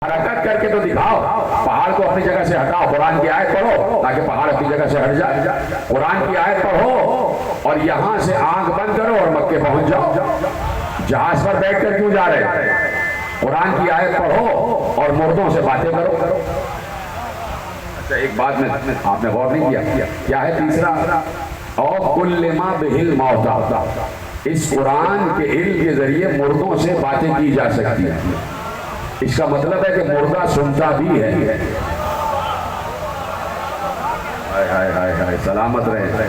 हरकत करके तो दिखाओ, पहाड़ को अपनी जगह से हटाओ, कुरान की आयत पढ़ो ताकि पहाड़ अपनी जगह से हट जाए। कुरान की आयत पढ़ो और यहां से आंख बंद करो और मक्के पहुंच जाओ। जहाज पर बैठकर क्यों जा रहे हैं? कुरान की आयत पढ़ो और मुर्दों से बातें करो। अच्छा, एक बात में आपने गौर नहीं किया, क्या है तीसरा? और कुल्लिमा बिहिल मौता, इस कुरान के इल्म के जरिए मुर्दों से बातें की जा सकती है। इसका मतलब है कि मुर्दा सुनता भी है। हाय हाय हाय हाय, सलामत रहे।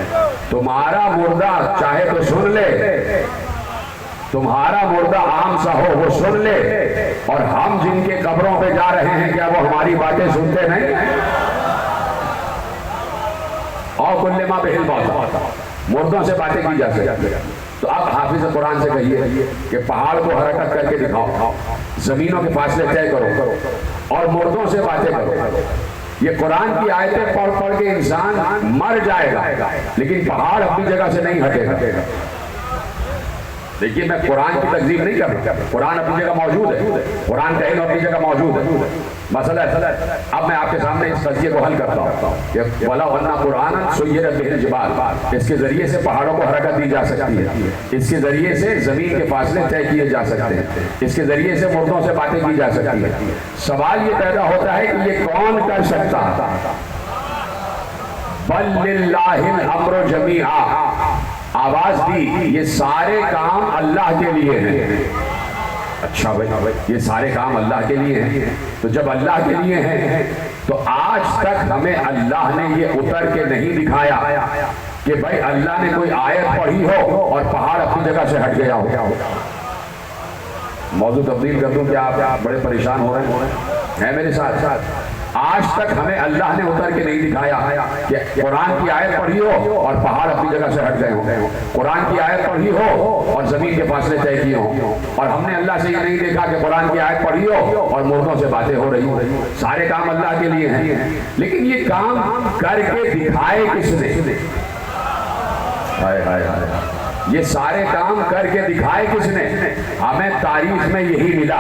तुम्हारा मुर्दा चाहे तो सुन ले, तुम्हारा मुर्दा आम सा हो वो सुन ले, और हम जिनके कब्रों पे जा रहे हैं क्या वो हमारी बातें सुनते नहीं? और कुल्लिमा बिहिल मौता, मुर्दों से बातें की जा सकती है। तो आप हाफिज कुरान से कहिए कि पहाड़ को हरकत करके दिखाओ, जमीनों के फासले तय करो और मुर्दों से बातें करो। ये कुरान की आयतें पढ़ पढ़ के इंसान मर जाएगा, लेकिन पहाड़ अपनी जगह से नहीं हटेगा। देखिए, मैं कुरान की तकजीब नहीं कर रहा, कुरान अपनी जगह मौजूद है, कुरान कहीं अपनी जगह मौजूद है। मसला अब मैं आपके सामने इस कजिए को हल करता हूँ। वला वन्ना कुरान सुय्यरत बिहिल जिबाल, इसके जरिए से पहाड़ों को हरकत दी जा सकती है, इसके जरिए से जमीन के फासले तय किए जा सकते हैं, इसके जरिए से मुर्दों से बातें की जा सकती है। सवाल ये पैदा होता है कि ये कौन कर सकता है? बल लिल्लाहिल अम्रु जमीआ, आवाज दी, ये सारे काम अल्लाह के लिए हैं। अच्छा भाई, ये सारे काम अल्लाह के लिए हैं, तो जब अल्लाह के लिए हैं तो आज तक हमें अल्लाह ने ये उतर के नहीं दिखाया कि भाई अल्लाह ने कोई आयत पढ़ी हो और पहाड़ अपनी जगह से हट गया हो। मौजूद तब्दील कर दूं, क्या आप बड़े परेशान हो रहे हैं मेरे साथ? आज तक हमें अल्लाह ने उतर के नहीं दिखाया कि कुरान की आयत पढ़ी हो और पहाड़ अपनी जगह से हट गए हो, कुरान की आयत पढ़ी हो और जमीन के फासले तय किए हो। और हमने अल्लाह से ये नहीं देखा कि कुरान की आयत पढ़ी हो और मुर्दों से बातें हो रही हो। सारे काम अल्लाह के लिए हैं, लेकिन ये काम करके दिखाए किसने? हाय हाय हाय, ये सारे काम करके दिखाए किसने? हमें तारीख में यही मिला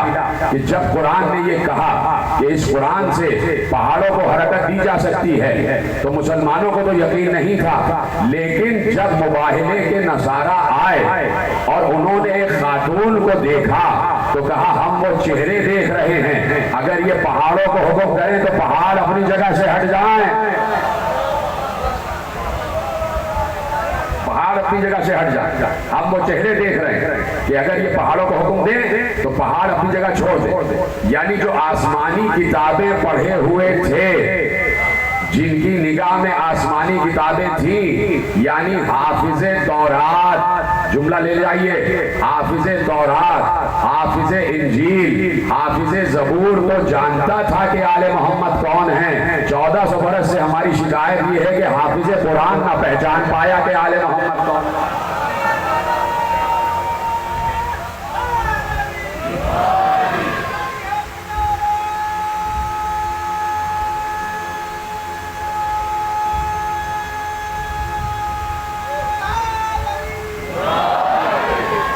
कि जब कुरान ने ये कहा कि इस कुरान से पहाड़ों को हरकत दी जा सकती है, तो मुसलमानों को तो यकीन नहीं था। लेकिन जब मुबाहिले के नसारा आए और उन्होंने एक खातून को देखा तो कहा हम वो चेहरे देख रहे हैं, अगर ये पहाड़ों को हुक्म करें तो पहाड़ अपनी जगह से हट जाएं, पहाड़ अपनी जगह से हट जाए। हम वो चेहरे देख रहे हैं कि अगर ये पहाड़ों को हुक्म दें तो पहाड़ अपनी जगह छोड़ दे। यानी जो आसमानी किताबें पढ़े हुए थे, जिनकी निगाह में आसमानी किताबें थी, यानी हाफिज़े तौरात, जुमला ले जाइए, हाफिज़े तौरात, हाफिज़े इंजील, हाफिज़े ज़बूर तो जानता था कि आले मोहम्मद कौन है। 1400 बरस से हमारी शिकायत ये है कि हाफिज़े कुरान ना पहचान पाया कि आले मोहम्मद कौन है।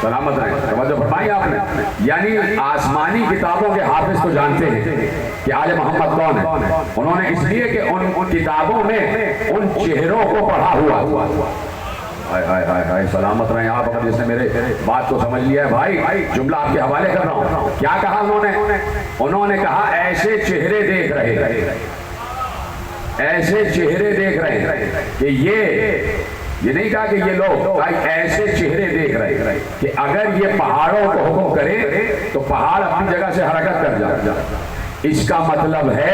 सलामत रहे, समझो फरमाई आपने। यानी आसमानी किताबों के हाफिज तो जानते हैं कि आले मोहम्मद कौन है। उन्होंने इसलिए कि उन किताबों में उन चेहरों को पढ़ा हुआ। हाय हाय हाय हाय, सलामत रहे आप। अगर जिसने मेरे बात को समझ लिया है भाई, जुमला आपके हवाले कर रहा हूँ। क्या कहा उन्होंने कहा ऐसे चेहरे देख रहे, ऐसे चेहरे देख रहे कि ये नहीं कहा कि ये लोग भाई ऐसे चेहरे देख रहे कि अगर ये पहाड़ों को हुक्म करे तो पहाड़ अपनी जगह से हरकत कर जाए। इसका मतलब है,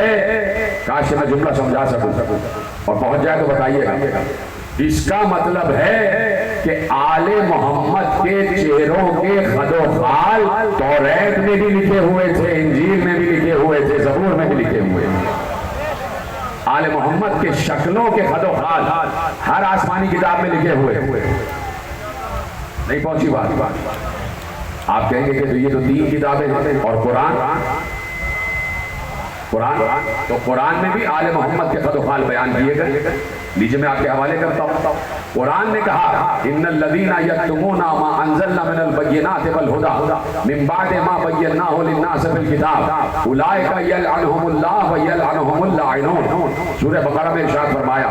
काश मैं जुमला समझा सकूं और पहुंच जाए तो बताइएगा। इसका मतलब है कि आले मोहम्मद के चेहरों के खदोखाल तौरात में भी लिखे हुए थे, इंजील में भी लिखे हुए थे, ज़बूर में भी लिखे हुए थे। आले मोहम्मद के शक्लों के खदोखाल हर आसमानी किताब में लिखे हुए। नहीं पहुंची बात? आप कहेंगे कि ये तो 3 किताबें हैं और कुरान, तो कुरान में भी आले मोहम्मद के खदोखाल बयान किए गए। लीजिए मैं आपके हवाले करता हूं। कुरान ने कहा इन्नल्लज़ीना यक्तुमूना मा अंज़लना मिनल बय्यिनाति वल हुदा मिन बादि मा बय्यनाहु लिन्नासि फिल किताब उलाइका यलअनहुमुल्लाह व यलअनहुमुल लाइनून। सूरह बकरा में इरशाद फरमाया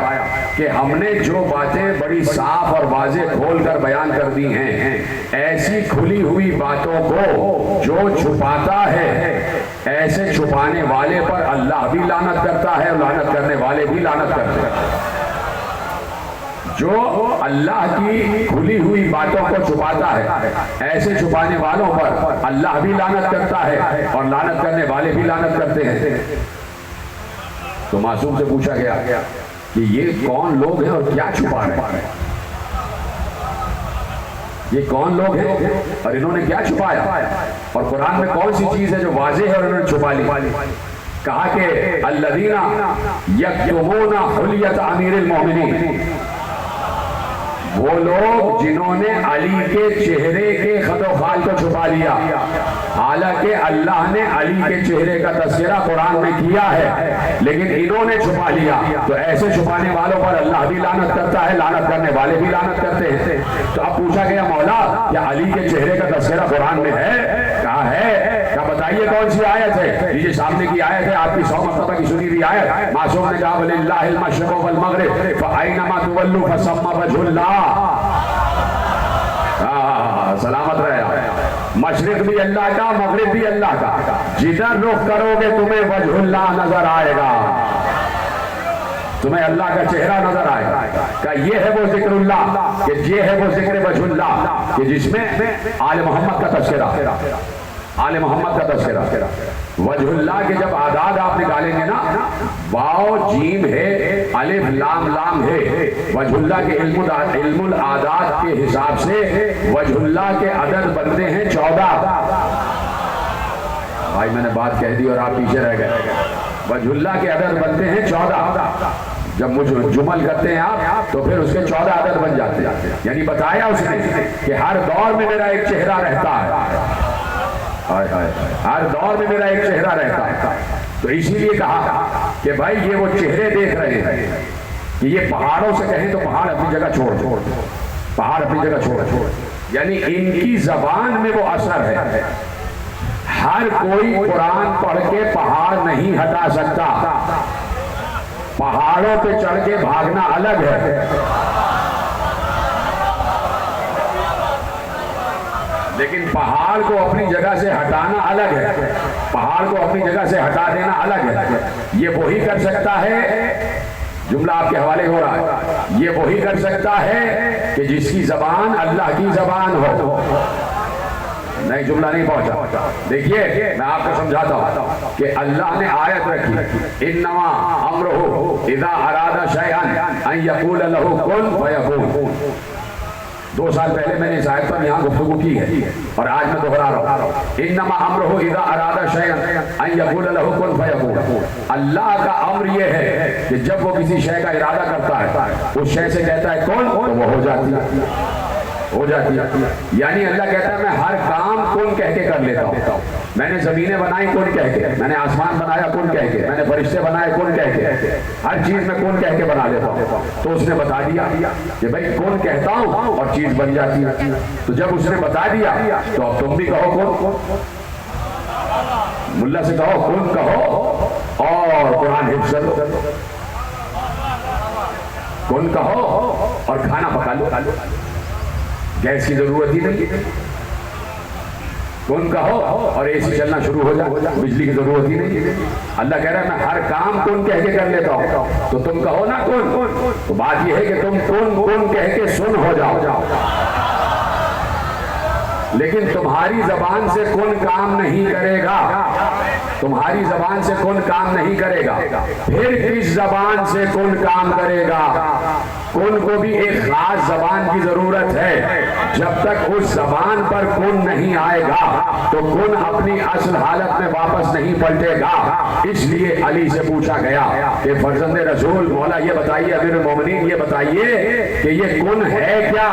कि हमने जो बातें बड़ी साफ और वाज़ेह खोल कर बयान कर दी हैं, ऐसी खुली हुई बातों को जो छुपाता है, ऐसे छुपाने वाले पर अल्लाह भी लानत करता है और लानत करने वाले भी लानत करते हैं। जो अल्लाह की खुली हुई बातों को छुपाता है, ऐसे छुपाने वालों पर अल्लाह भी लानत करता है और लानत करने वाले भी लानत करते हैं। तो मासूम से पूछा गया कि ये कौन लोग हैं और क्या छुपा रहे हैं? ये कौन लोग हैं और इन्होंने क्या छुपाया? और कुरान में कौन सी चीज है जो वाज़ेह है और इन्होंने छुपा ली? कहा कि अल्लज़ीना यक्तुमूना हुलियत अमीरुल मोमिनीन, वो लोग जिन्होंने अली के चेहरे के खदोखाल को छुपा लिया। हालांकि अल्लाह ने अली के चेहरे का तस्करा कुरान में किया है, लेकिन इन्होंने छुपा लिया। तो ऐसे छुपाने वालों पर अल्लाह भी लानत करता है, लानत करने वाले भी लानत करते हैं। तो अब पूछा गया मौला क्या अली के चेहरे का तस्करा कुरान में है? कहा है। क्या बताइए कौन सी आयत है? ये सामने की आयत है, आपकी 100 मरतबा की सुनी हुई आयत। मासूम ने कहा वलिल्लाहिल मशरिक़ु वल मग़रिब फ़अयनमा तुवल्लू फ़सम्मा वजहुल्लाह। सलामत रहे। मशरिक भी अल्लाह का, मगरिब भी अल्लाह का, जिधर रुख करोगे तुम्हें वजहुल्लाह नजर आएगा, तुम्हें अल्लाह का चेहरा नजर आएगा। क्या ये है वो जिक्रुल्लाह, कि ये है वो जिक्र वजहुल्लाह कि जिसमें आले मोहम्मद का तस्करा, आले मोहम्मद का तस्करा। वजहुल्लाह के जब आदाद आप निकालेंगे ना, वाव जीम है, अलिफ लाम लाम है। वजहुल्लाह के इल्मुल आदाद के हिसाब से वजहुल्लाह के अदद बनते हैं 14। भाई मैंने बात कह दी और आप पीछे रह गए। वजहुल्लाह के अदद बनते हैं 14। जब मुझे जुमल करते हैं आप, तो फिर उसके 14 अदद बन जाते हैं। यानी बताया उसने कि हर दौर में मेरा एक चेहरा रहता है, हर दौर में मेरा एक चेहरा रहता है। तो इसीलिए कहा कि भाई ये वो चेहरे देख रहे हैं कि ये पहाड़ों से कहें तो पहाड़ अपनी जगह छोड़, पहाड़ अपनी जगह छोड़, यानी इनकी जबान में वो असर है। हर कोई कुरान पढ़ के पहाड़ नहीं हटा सकता। पहाड़ों पे चढ़ के भागना अलग है, लेकिन पहाड़ को अपनी जगह से हटाना अलग है। पहाड़ को अपनी जगह से हटा देना अलग है। ये वही कर सकता है, जुमला आपके हवाले हो रहा है, ये वही कर सकता है कि जिसकी जबान अल्लाह की जबान हो। नहीं, जुमला नहीं पहुंचा। देखिए मैं आपको समझाता हूं कि अल्लाह ने आयत रखी इन्नमा अम्रुहु इज़ा अरादा शैअन अन यक़ूल लहू कुन फयकून। 2 साल पहले मैंने इस आयत पर यहाँ गुफ्तगू की है और आज मैं दोहरा रहा हूँ। इन्नमा अम्रुहु इज़ा अरादा शैअन अन यक़ूल लहू कुन फयकून। अल्लाह का अम्र यह है कि जब वो किसी शय का इरादा करता है, उस शय से कहता है कौन, तो वो हो जाती है, हो जाती है। यानी अल्लाह कहता है मैं हर काम कुन कह के कर लेता हूँ। मैंने जमीनें बनाई कुन कह के, मैंने आसमान बनाया कुन कह के, मैंने फरिश्ते बनाए कुन कह के, हर चीज में कुन कह के बना लेता हूँ। तो उसने बता दिया कि भाई कुन कहता हूँ और चीज बन जाती है। तो जब उसने बता दिया तो अब तुम भी कहो कुन, मुल्ला से कहो कुन कहो और कुरान हिफ्ज़ लो, कुन कहो और खाना पका लो, गैस की जरूरत ही नहीं, कुन कहो और एसी चलना शुरू हो जाए, बिजली की जरूरत ही नहीं। अल्लाह कह रहा है मैं हर काम कुन कह के कर लेता हूं, तो तुम कहो ना कुन। तो बात यह है कि तुम कुन कह के सुन हो जाओ, लेकिन तुम्हारी जबान से कुन काम नहीं करेगा, तुम्हारी जबान से कुन काम नहीं करेगा। फिर किस जबान से कुन काम करेगा? कुन को भी एक खास जबान की जरूरत है। जब तक उस जबान पर कुन नहीं आएगा तो कुन अपनी असल हालत में वापस नहीं पलटेगा। इसलिए अली से पूछा गया कि फर्जंद रसूल मौला ये बताइए, अमीरुल मोमिनीन ये बताइए कि ये कुन है क्या?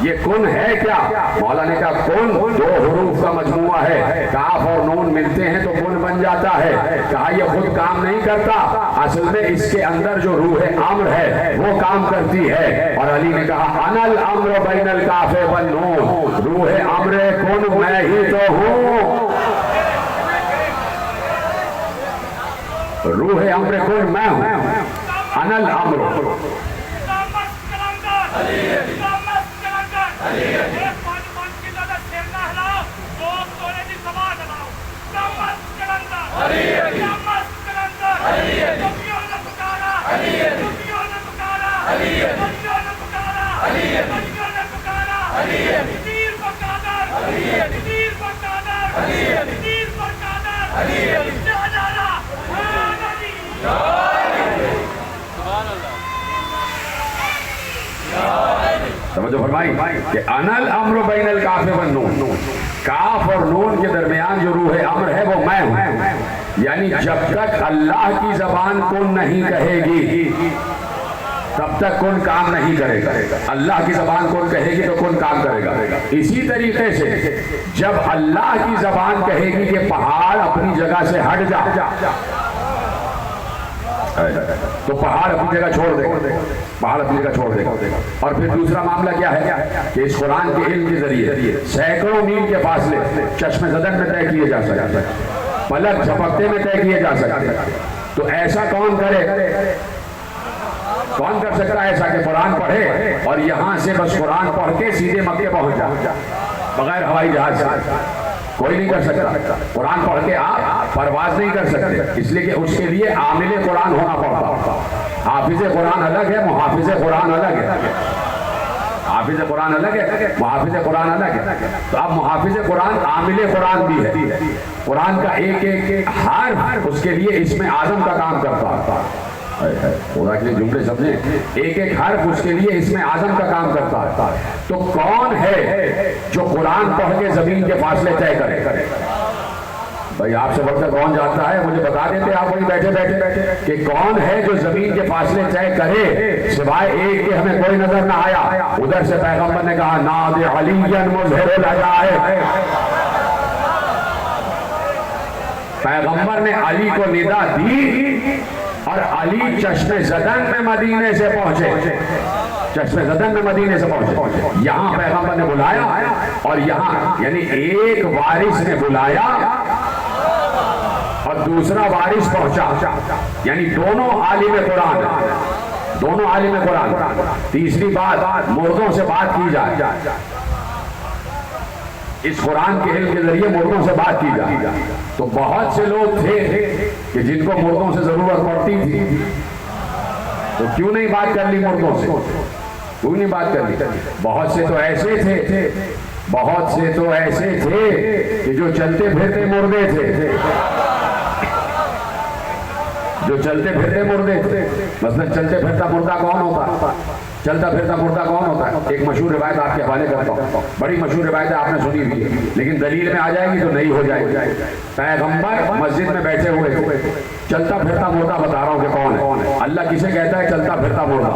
ये कुन है क्या? मौला ने कहा कुन दो हुरूफ का मजमुआ है, काफ और नून मिलते हैं तो कुन बन जाता है। कहा ये खुद काम नहीं करता, असल में इसके अंदर जो रूह अम्र है वो काम करती है। और अली ने कहा अनल अम्र बैनल काफे वन नून, रूह अम्र कुन मैं ही तो हूँ, रूह अम्र कुन मैं हूँ, अनल अम्र। समझो फरमाई कि अनल अम्र बैनल काफे वन नून, काफ और नून के दरमियान जो रूह अम्र है वो मैं हूं। यानी जब तक अल्लाह की जबान कुन नहीं कहेगी तब तक कुन काम नहीं करेगा। अल्लाह की जबान कुन कहेगी तो कुन काम करेगा। इसी तरीके से जब अल्लाह की जबान कहेगी कि पहाड़ अपनी जगह से हट जा, तो पहाड़ अपनी जगह छोड़ देगा, पहाड़ अपनी जगह छोड़ देगा। और फिर दूसरा मामला क्या है कि इस कुरान के इल्म के जरिए सैकड़ों मील के फासले चश्मे ज़दन में तय किए जा सकते हैं, पलक झपकते में तय किए जा सकते हैं। तो ऐसा कौन करे? कौन कर सकता है ऐसा कि कुरान पढ़े और यहां से बस कुरान पढ़ के सीधे मक्के पहुंच जाए बगैर हवाई जहाज से? कोई नहीं कर सकता। कुरान पढ़ के आप परवाज नहीं कर सकते, इसलिए कि उसके लिए आमिल कुरान होना पड़ता। हाफिज कुरान अलग है, मुहाफिज कुरान अलग है। हाफिज कुरान अलग है, मुहाफिज कुरान अलग है। तो अब मुहाफिज कुरान आमिल कुरान भी है। कुरान का एक एक हर्फ उसके लिए इसमें आजम का काम करता है। खुदा के लिए जुमले समझे, एक एक हर्फ उसके लिए इसमें आजम का काम करता है। तो कौन है जो कुरान पढ़ के जमीन के फासले तय करे? भाई आपसे बढ़कर कौन जानता है? मुझे बता देते आप वही बैठे बैठे कि कौन है जो जमीन के फासले तय करे, सिवाय एक के हमें कोई नजर ना आया। उधर से पैगंबर ने कहा नादे अलीयन मुज़हिरुल हजाए, पैगंबर ने अली को निदा दी और अली चश्मे ज़दन में मदीने से पहुंचे, चश्मे ज़दन में मदीने से पहुंचे। यहाँ पैगंबर ने बुलाया और यहाँ यानी एक वारिस ने बुलाया और दूसरा वारिस पहुंचा, यानी दोनों आलिम कुरान, दोनों आलिम कुरान। तीसरी बात, मुर्दों से बात की जाए, इस कुरान के इल्म के जरिए मुर्दों से बात की जाए। तो बहुत से लोग थे कि जिनको मुर्दों से जरूरत पड़ती थी, तो क्यों नहीं बात कर ली मुर्दों से? क्यों नहीं बात कर ली? बहुत से तो ऐसे थे, बहुत से तो ऐसे थे कि जो चलते फिरते मुर्दे थे, जो चलते फिरते मुर्दे थे। मतलब चलते फिरता मुर्दा कौन होता? चलता फिरता मुर्दा कौन होता है? एक मशहूर रिवायत आपके हवाले करता हूँ, बड़ी मशहूर रिवायत आपने सुनी हुई है, लेकिन दलील में आ जाएगी तो नहीं हो जाएगी। पैगंबर मस्जिद में बैठे हुए थे, चलता फिरता मुर्दा बता रहा हूँ कि कौन है। अल्लाह किसे कहता है चलता फिरता मुर्दा?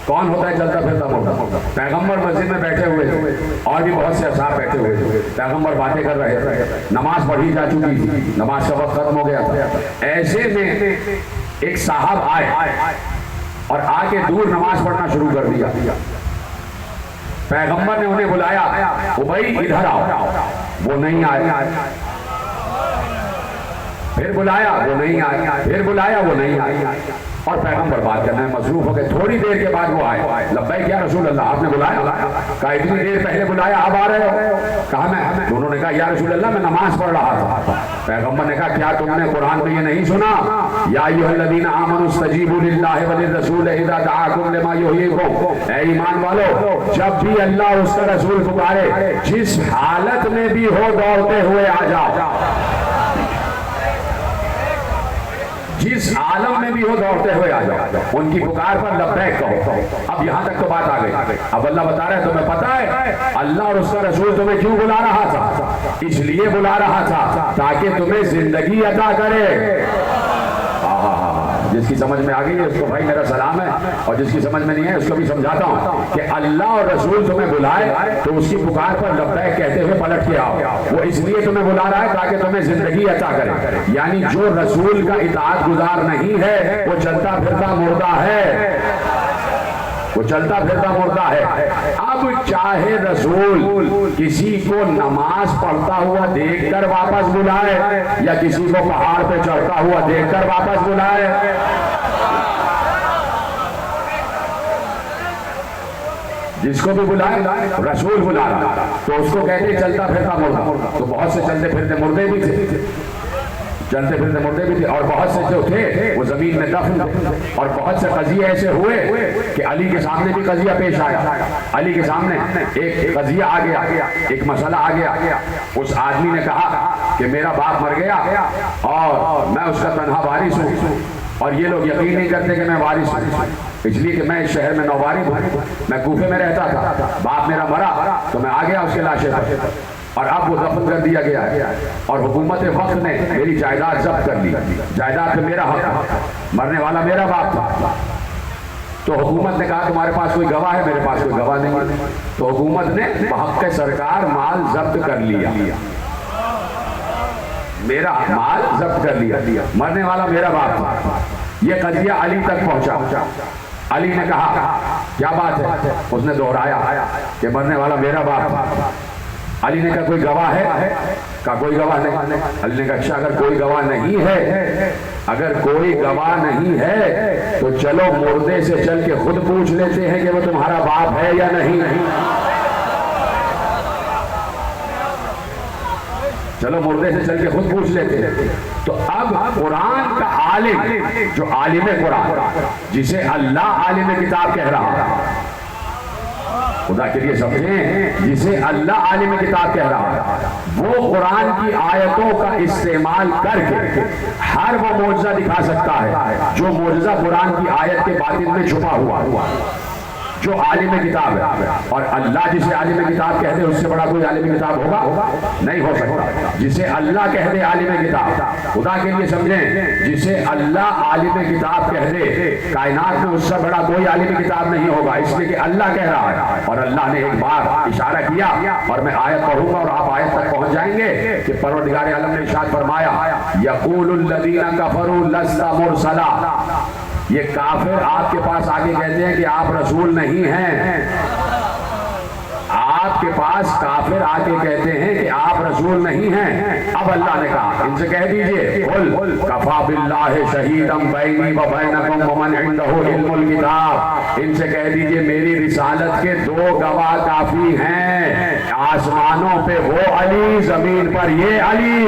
कौन होता है चलता फिरता मुर्दा? पैगंबर मस्जिद में बैठे हुए थे और भी बहुत से असहाब बैठे हुए थे। पैगंबर बातें कर रहे थे, नमाज पढ़ी जा चुकी थी, नमाज का वक्त खत्म हो गया था। ऐसे में एक साहब आए और आके दूर नमाज पढ़ना शुरू कर दिया। पैगंबर ने उन्हें बुलाया, उबई इधर आओ, वो नहीं आए। फिर बुलाया, वो नहीं आए। फिर बुलाया, वो नहीं आए। और पैगंबर बात करने में मसरूफ हो गए। थोड़ी देर के बाद वो आए, लब्बैक या रसूल अल्लाह, आपने बुलाया? कहा इतनी देर पहले बुलाया, अब आ रहे हो? कहा मैं। दोनों ने कहा या रसूल अल्लाह मैं नमाज पढ़ रहा था। पैगंबर ने कहा क्या तुमने कुरान में ये नहीं सुना? या अय्युहल्लज़ीना आमनू इस्तजीबू लिल्लाहि व लिर्रसूल इज़ा दआकुम लिमा युहयिकुम, ऐ ईमान वालो जब भी अल्लाह उसका रसूल पुकारे, जिस हालत में भी हो दौड़ते हुए आ जाओ, जिस आलम में भी हो दौड़ते हुए आ जाओ। उनकी पुकार पर लब्बैक कहो। अब यहाँ तक तो बात आ गई। अब अल्लाह बता रहा है तुम्हें पता है अल्लाह और उसका रसूल तुम्हें क्यों बुला रहा था? इसलिए बुला रहा था ताकि तुम्हें जिंदगी अता करे। जिसकी समझ में आ गई है उसको भाई मेरा सलाम है, और जिसकी समझ में नहीं है उसको भी समझाता हूँ कि अल्लाह और रसूल तुम्हें बुलाए तो उसकी पुकार पर लब्बैक कहते हुए पलट के आओ। वो इसलिए तुम्हें बुला रहा है ताकि तुम्हें जिंदगी अता करे। यानी जो रसूल का इताअत गुजार नहीं है वो चलता फिरता मुर्दा है, वो चलता फिरता मुर्दा है। अब चाहे रसूल किसी को नमाज पढ़ता हुआ देखकर वापस बुलाए या किसी को पहाड़ पे चढ़ता हुआ देखकर वापस बुलाए, जिसको भी बुलाए रसूल बुला रहा तो उसको कहते चलता फिरता मुर्दा। तो बहुत से चलते फिरते मुर्दे भी थे, चलते फिरते मुर्दे भी थे, और बहुत से जो थे वो जमीन में दफन थे। और बहुत से कजिए ऐसे हुए कि अली के सामने भी कजिया पेश आया। अली के सामने एक कजिया आ गया, एक मसला आ गया। उस आदमी ने कहा कि मेरा बाप मर गया और मैं उसका तनहा वारिस हूँ, और ये लोग यकीन नहीं करते कि मैं वारिस हूँ, इसलिए कि मैं इस शहर में नौवारिस हूँ। मैं कूफे में रहता था, बाप मेरा मरा तो मैं आ गया उसके लाशे पर, और अब वो दफन कर दिया गया है, और हुकूमत वक्त ने मेरी जायदाद जब्त कर ली। जायदाद पे मेरा हक, मरने वाला मेरा बाप था। तो हुकूमत ने कहा तुम्हारे पास कोई गवाह है? मेरे पास कोई गवाह नहीं है। तो हुकूमत ने बहक सरकार माल जब्त कर लिया, मेरा माल जब्त कर लिया, मरने वाला मेरा बाप था। ये कजिया अली तक पहुंचा। अली ने कहा क्या बात है? उसने दोहराया कि मरने वाला मेरा बाप था। अली ने कहा कोई गवाह है? कहा कोई गवाह नहीं। अली ने कहा अच्छा, अगर कोई गवाह नहीं है, अगर कोई गवाह नहीं है तो चलो मुर्दे से चल के खुद पूछ लेते हैं कि वो तुम्हारा बाप है या नहीं। चलो मुर्दे से चल के खुद पूछ लेते हैं। तो अब कुरान का आलिम, जो आलिम कुरान, जिसे अल्लाह आलिम किताब कह रहा है, खुदा के लिए समझें, जिसे अल्लाह आलिम किताब कह रहा है, वो कुरान की आयतों का इस्तेमाल करके हर वो मौजज़ा दिखा सकता है जो मौजज़ा कुरान की आयत के बातिन में छुपा हुआ, जो आलिम किताब है। और अल्लाह जिसे आलिम किताब कहते हैं उससे बड़ा कोई आलिम किताब होगा? नहीं हो सकता। जिसे अल्लाह कहते आलिम किताब, खुदा के लिए समझें, जिसे अल्लाह आलिम किताब कहते, कायनात में उससे बड़ा कोई आलिम किताब नहीं होगा, इसलिए कि अल्लाह कह रहा है। और अल्लाह ने एक बार इशारा किया, और मैं आयत पढ़ूंगा और आप आयत तक पहुंच जाएंगे कि परवरदिगार आलम ने इरशाद फरमाया यक़ूलुल लज़ीना कफ़रू लस्ता मुरसला। ये काफिर आपके पास आके कहते हैं कि आप रसूल नहीं हैं। आपके पास काफिर आके कहते हैं कि आप रसूल नहीं हैं। अब अल्लाह ने कहा इनसे कह दीजिए कुल कफा बिल्लाहि शहीदम बैनी व बैनकुम व मन इंदहु इल्मुल किताब। इनसे कह दीजिए मेरी रिसालत के दो गवाह काफी हैं, आसमानों पे वो अली, जमीन पर ये अली।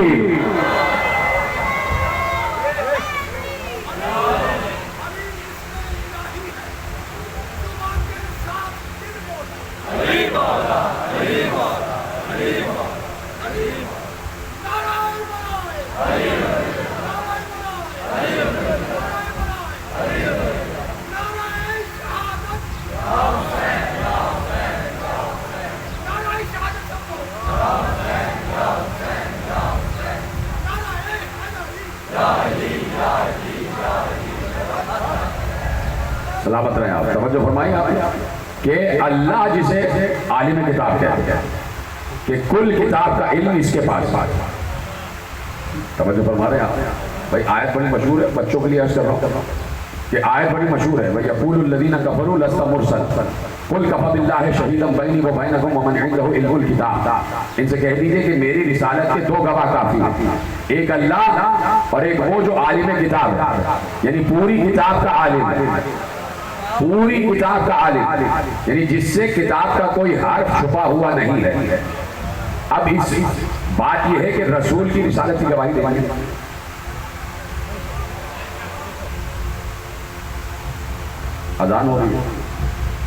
सलामत रहे आप। समझो फरमाई आपने कि अल्लाह जिसे आलिम किताब कहते हैं कि कुल किताब का इल्म इसके पास। समझो फरमा रहे आप भाई। आयत बड़ी मशहूर है, बच्चों के लिए अर्ज कर रहा हूँ कि आयत बड़ी मशहूर है भाई। यक़ूलुल लज़ीना कफ़रू लस्ता मुरसल कुल कफ़ा बिल्लाहि शहीदम बैनी व बैनकुम व मन इंदहु इल्मुल किताब। इनसे कह दीजिए कि मेरी रिसालत के दो गवाह काफी हैं, एक अल्लाह और एक वो जो आलिम किताब है, यानी पूरी किताब का आलिम, पूरी किताब का आलिम, यानी जिससे किताब का कोई हर्फ छुपा हुआ नहीं है। अब इस बात यह है कि रसूल की रिसालत की गवाही देनी। अजान हो रही है,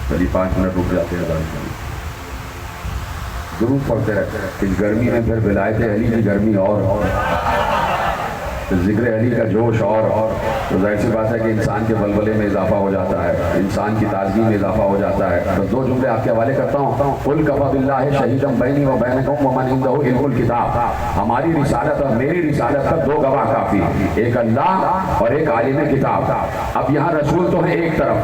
कभी 5 मिनट रुक जाते हैं अजान। जरूर पढ़ते रहते हैं। इस गर्मी में फिर विलायत अली की गर्मी और जिक्र अली का जोश और तो जाहिर सी बात है कि इंसान के बलबले में इजाफा हो जाता है, इंसान की ताजगी में इजाफा हो जाता है। तो दो जुमले आपके हवाले करता हूँ। कुल कफ़ा बिल्लाहि शहीदम बैनी व बैनकुम व मन इंदहु इल्मुल किताब। हमारी रिसालत और मेरी रिसालत पर दो गवाह काफ़ी, एक अल्लाह और एक आलिम किताब। अब यहाँ रसूल तो है एक तरफ,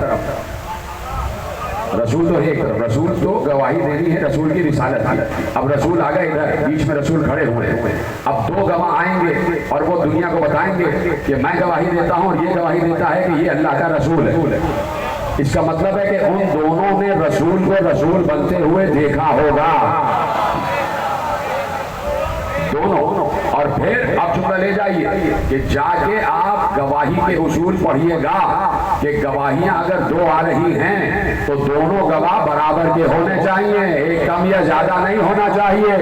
रसूल तो एक तरफ, रसूल तो गवाही देनी है रसूल की रिसालत की। अब रसूल आ गए इधर, बीच में रसूल खड़े हुए हैं। अब दो गवाह आएंगे और वो दुनिया को बताएंगे कि मैं गवाही देता हूँ और ये गवाही देता है कि ये अल्लाह का रसूल है। इसका मतलब है कि उन दोनों ने रसूल को रसूल बनते हुए देखा होगा, दोनों। और फिर अब जुमला ले जाइए कि जाके आप गवाही के उसूल पढ़िएगा कि गवाहियां अगर दो आ रही हैं तो दोनों गवाह बराबर के होने चाहिए, एक कम या ज्यादा नहीं होना चाहिए।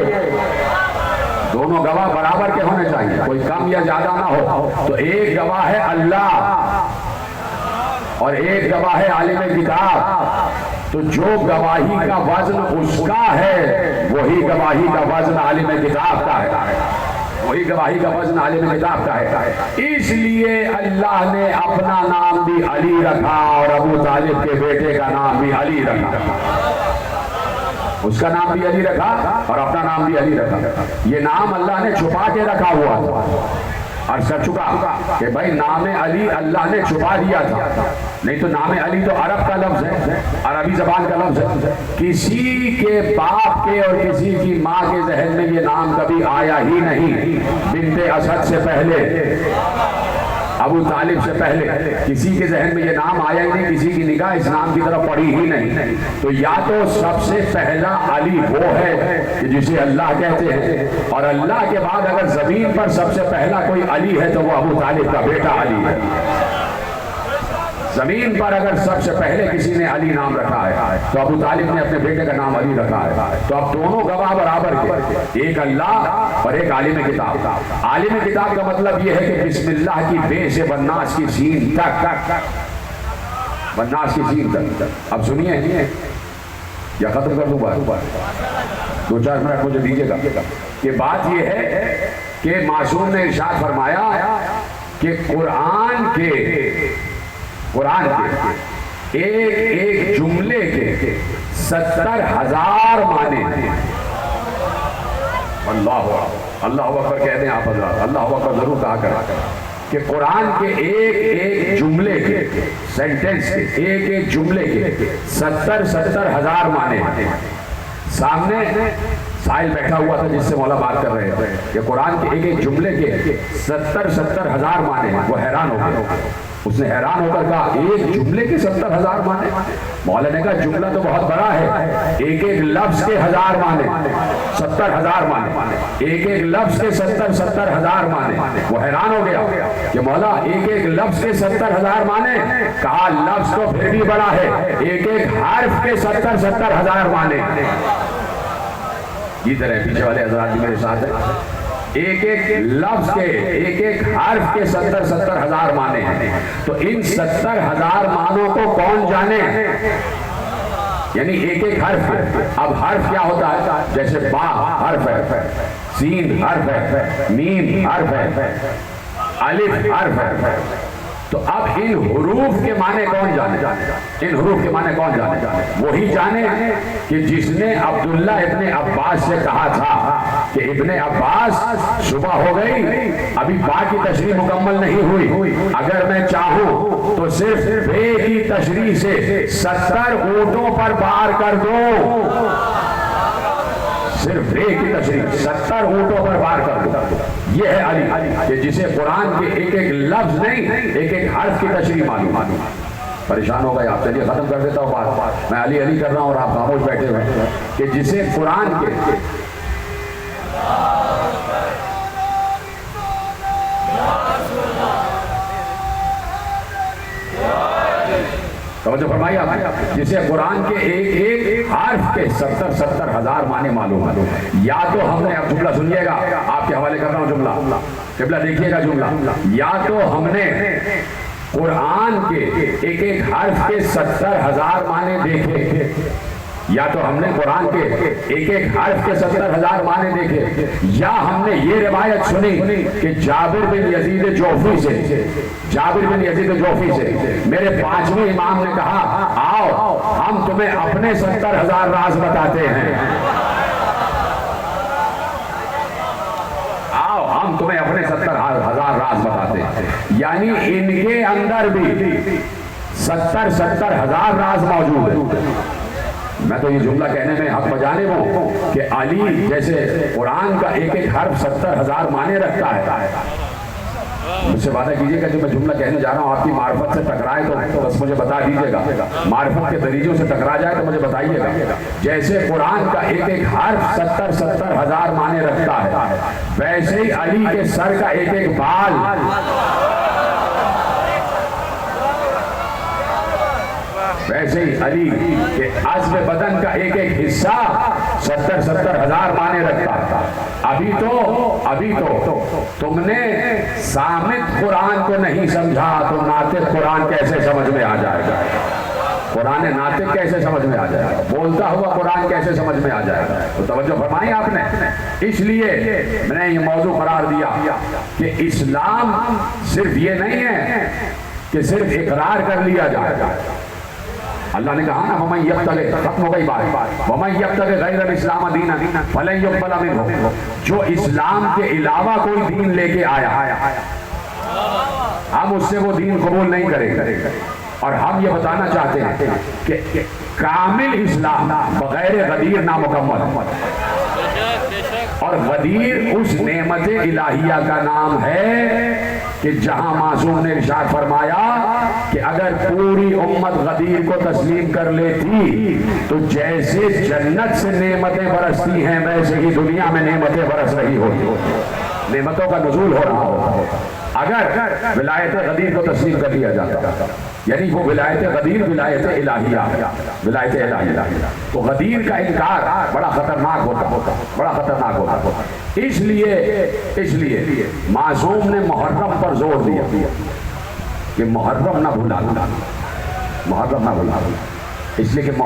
दोनों गवाह बराबर के होने चाहिए, कोई कम या ज्यादा ना हो। तो एक गवाह है अल्लाह और एक गवाह है आलिम किताब। तो जो गवाही का वजन उसका है वही गवाही का वजन आलिम किताब का है, वही गवाही का वजन आलिम किताब का है। इसलिए अल्लाह ने अपना नाम भी अली रखा और अबू तालिब के बेटे का नाम भी अली रखा, उसका नाम भी अली रखा और अपना नाम भी अली रखा। ये नाम अल्लाह ने छुपा के रखा हुआ था और कर चुका कि भाई नाम अली अल्लाह ने छुपा दिया था, नहीं तो नाम अली तो अरब का लफ्ज है, अरबी जबान का लफ्ज है। किसी के बाप के और किसी की माँ के जहन में ये नाम कभी आया ही नहीं। बिन्ते असद से पहले, अबू तालिब से पहले किसी के जहन में ये नाम आया ही नहीं, किसी की निगाह इस नाम की तरफ पड़ी ही नहीं। तो या तो सबसे पहला अली वो है कि जिसे अल्लाह कहते हैं, और अल्लाह के बाद अगर जमीन पर सबसे पहला कोई अली है तो वो अबू तालिब का बेटा अली है। जमीन पर अगर सबसे पहले किसी ने अली नाम रखा है तो अबू तालिब ने अपने बेटे का नाम अली रखा है। तो अब दोनों गवाह बराबर के, एक अल्लाह और एक आलिम किताब। आलिम किताब का मतलब यह है कि बिस्मिल्लाह की बे से बन्नास की सीन तक, बन्नास की सीन तक। अब सुनिए या खत्म कर दूं बात, 2-4 मिनट मुझे दीजिएगा। कि बात यह है कि मासूम ने इरशाद फरमाया कि कुरान के एक एक जुमले के 70,000 माने हैं। अल्लाह अकबर कहते हैं आप हज़रात, अल्लाह अकबर जरूर कहा करें कि कुरान के एक एक जुमले के, सेंटेंस के एक एक जुमले के 70,000 माने हैं। सामने साहिल बैठा हुआ था जिससे मौला बात कर रहे थे कि कुरान के एक एक जुमले के 70,000 माने हैं। वो हैरान हो गया, उसने हैरान होकर कहा एक जुमले के 70,000 माने? मौला ने कहा जुमला तो बहुत बड़ा है, एक एक लफ्ज के 1000 माने, 70,000 माने, एक एक लफ्ज के 70,000 माने। वो हैरान हो गया कि मौला एक एक लफ्ज के 70,000 माने? कहा लफ्ज तो फिर भी बड़ा है, एक एक हर्फ के 70,000 माने। इधर है पीछे वाले हजरात मेरे साथ है, एक एक लफ्ज के, एक एक हर्फ के 70,000 माने हैं। तो इन 70,000 मानों को कौन जाने? यानी एक एक हर्फ। अब हर्फ क्या होता है? जैसे बा हर्फ है, सीन हर्फ है, मीम हर्फ है, अलिफ हर्फ है। तो अब इन हुरूफ के माने कौन जाने? इन हुरूफ के माने कौन जाने? वही जाने कि जिसने अब्दुल्ला इब्ने अब्बास से कहा था कि इब्ने अब्बास सुबह हो गई, अभी बा की तशरीह मुकम्मल नहीं हुई, अगर मैं चाहूं तो सिर्फ बे की तशरीह से 70 ऊंटों पर पार कर दो। सिर्फ बे की तशरीह 70 ऊंटों पर पार कर दो। ये है अली कि जिसे कुरान के एक एक लफ्ज नहीं, एक एक हर्फ की तशरीह मालूम। परेशान हो गए आप? चलिए खत्म कर देता हूँ बात। मैं अली अली कर रहा हूँ और आप खामोश बैठे हुए हैं कि जिसे कुरान के तो फरमाइए आप, जिसे कुरान के एक एक हर्फ के 70,000 माने मालूम है। या तो हमने, अब जुमला सुनिएगा, आपके हवाले कर रहा हूँ जुमला, जुमला देखिएगा जुमला। या तो हमने कुरान के एक एक हर्फ के 70,000 माने देखे, या तो हमने कुरान के एक एक हर्फ के 70,000 माने देखे, या हमने ये रिवायत सुनी कि जाबिर बिन यजीद जोफी से मेरे पांचवें इमाम ने कहा, आओ हम तुम्हें अपने 70,000 राज बताते हैं, आओ हम तुम्हें अपने 70,000 राज बताते हैं। यानी इनके अंदर भी 70,000 राज मौजूद है। मैं तो ये जुमला कहने में हक बजाने हूं कि अली जैसे कुरान का एक एक हर्फ 70,000 माने रखता है। मुझसे वादा कीजिएगा जो मैं जुमला कहने जा रहा हूं आपकी मार्फत से टकराए तो बस मुझे बता दीजिएगा, मार्फत के दरीजों से टकरा जाए तो मुझे बताइएगा। जैसे कुरान का एक एक हर्फ 70,000 माने रखता है, वैसे ही अली के सर का एक एक बाल, वैसे ही अली के अज़्म बदन का एक एक हिस्सा 70,000 माने रखता था। अभी तो तुमने सामित कुरान को नहीं समझा तो नातिक कुरान कैसे समझ में आ जाएगा? कुरान नातिक कैसे समझ में आ जाएगा? बोलता हुआ कुरान कैसे समझ में आ जाएगा? तो तवज्जो फरमाई आपने। इसलिए मैंने ये मौजू करार दिया कि इस्लाम सिर्फ ये नहीं है कि सिर्फ इकरार कर लिया जाएगा। अल्लाह ने कहा ना, वमन यब्तग़ि, खत्म हो गई बात, वमन यब्तग़ि गैरल इस्लाम दीनन फलन युक़बल मिन्हु, जो इस्लाम के अलावा कोई दीन लेके आया हम उससे वो दीन कबूल नहीं करेंगे। और हम ये बताना चाहते हैं कि कामिल इस्लाम बगैर गदीर नामुकम्मल, और गदीर उस नेमत इलाहिया का नाम है कि जहां मासूम ने इरशाद फरमाया कि अगर पूरी उम्मत गदीर को तस्लीम कर लेती तो जैसे जन्नत से नेमतें बरसती हैं वैसे ही दुनिया में नेमतें बरस रही होती, नेमतों का नुज़ूल हो रहा होता अगर विलायत गदीर को तस्लीम कर लिया जाता। यानी वो विलायत गदीर विलायत इलाहिया, विलायत इलाहिया। तो गदीर का इनकार बड़ा खतरनाक होता। इसलिए मासूम ने मुहर्रम पर जोर दिया कि मुहर्रम ना भुला, इसलिए कि